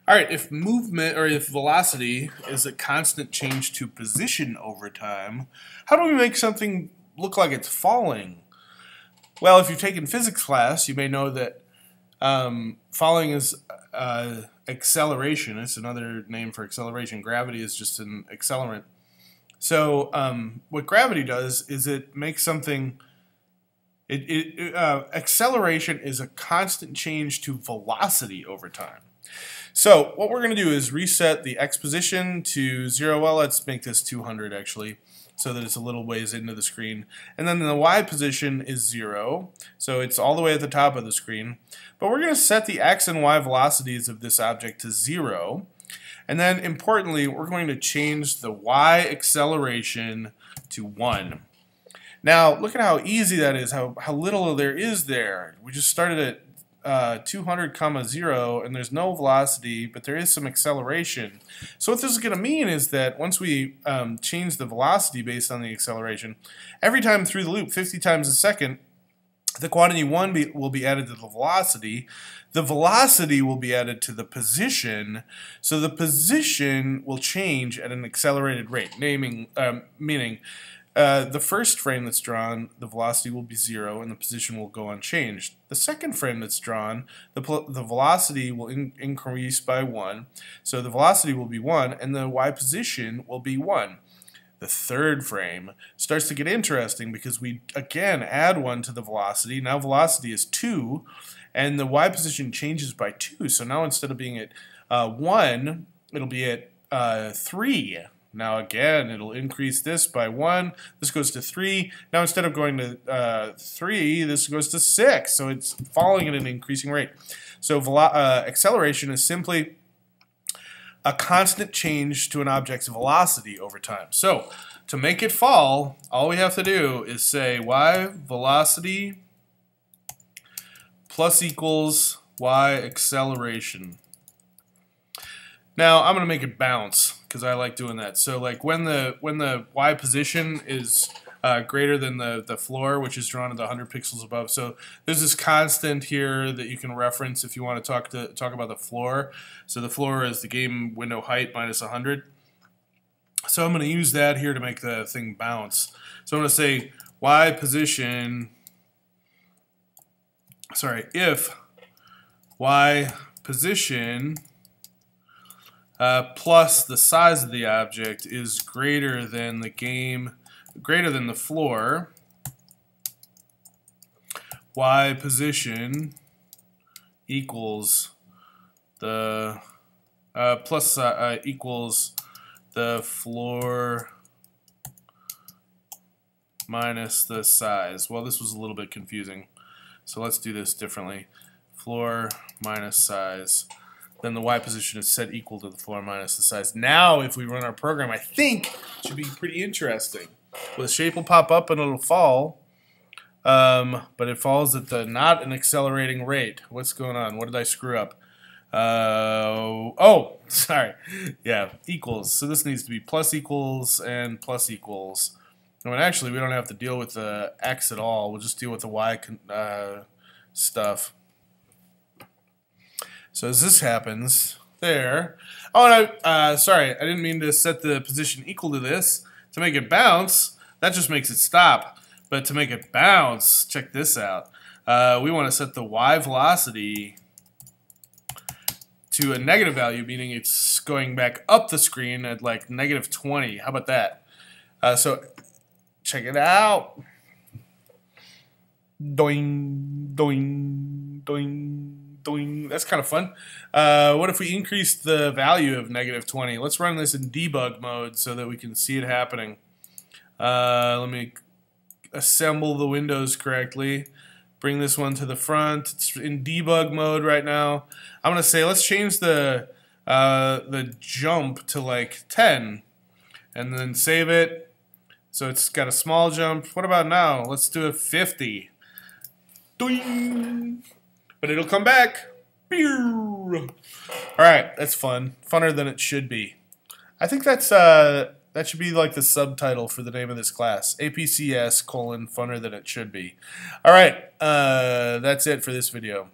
All right, if movement or if velocity is a constant change to position over time, how do we make something look like it's falling? Well, if you've taken physics class, you may know that falling is acceleration. It's another name for acceleration. Gravity is just an accelerant. So what gravity does is it makes something. Acceleration is a constant change to velocity over time. So what we're going to do is reset the x position to 0. Well, let's make this 200 actually, so that it's a little ways into the screen. And then the y position is 0, so it's all the way at the top of the screen. But we're going to set the x and y velocities of this object to 0. And then importantly, we're going to change the y acceleration to 1. Now, look at how easy that is, how little there is there. We just started at 200, 0, and there's no velocity, but there is some acceleration. So what this is going to mean is that once we change the velocity based on the acceleration, every time through the loop, 50 times a second, the quantity 1 will be added to the velocity. The velocity will be added to the position. So the position will change at an accelerated rate, meaning the first frame that's drawn, the velocity will be 0 and the position will go unchanged. The second frame that's drawn, the velocity will increase by 1, so the velocity will be 1 and the y position will be 1. The third frame starts to get interesting because we again add 1 to the velocity. Now velocity is 2 and the y position changes by 2. So now instead of being at 1, it'll be at 3. Now again, it'll increase this by 1. This goes to 3. Now instead of going to 3, this goes to 6. So it's falling at an increasing rate. So acceleration is simply a constant change to an object's velocity over time. So to make it fall, all we have to do is say y velocity plus equals y acceleration. Now I'm going to make it bounce because I like doing that. So like when the y position is greater than the floor, which is drawn at the 100 pixels above. So there's this constant here that you can reference if you want to talk about the floor. So the floor is the game window height minus 100. So I'm going to use that here to make the thing bounce. So I'm going to say y position. Sorry, if y position plus the size of the object is greater than the floor, y position equals the equals the floor minus the size. Well, this was a little bit confusing, so let's do this differently. Floor minus size. Then the y position is set equal to the floor minus the size. Now, if we run our program, I think it should be pretty interesting. Well, the shape will pop up and it'll fall, but it falls at not an accelerating rate. What's going on? What did I screw up? Oh, sorry. Yeah, equals. So this needs to be plus equals and plus equals. I mean, actually, we don't have to deal with the x at all. We'll just deal with the y stuff. So as this happens, there. Oh, and sorry, I didn't mean to set the position equal to this. To make it bounce, that just makes it stop. But to make it bounce, check this out. We want to set the y velocity to a negative value, meaning it's going back up the screen at like negative 20. How about that? So check it out. Doing, doing, doing. That's kind of fun. What if we increase the value of negative 20? Let's run this in debug mode so that we can see it happening. Let me assemble the windows correctly. Bring this one to the front. It's in debug mode right now. I'm going to say let's change the jump to like 10 and then save it. So it's got a small jump. What about now? Let's do a 50. Doing. But it'll come back. Alright, that's fun. Funner than it should be. I think that's that should be like the subtitle for the name of this class. APCS : funner than it should be. Alright, that's it for this video.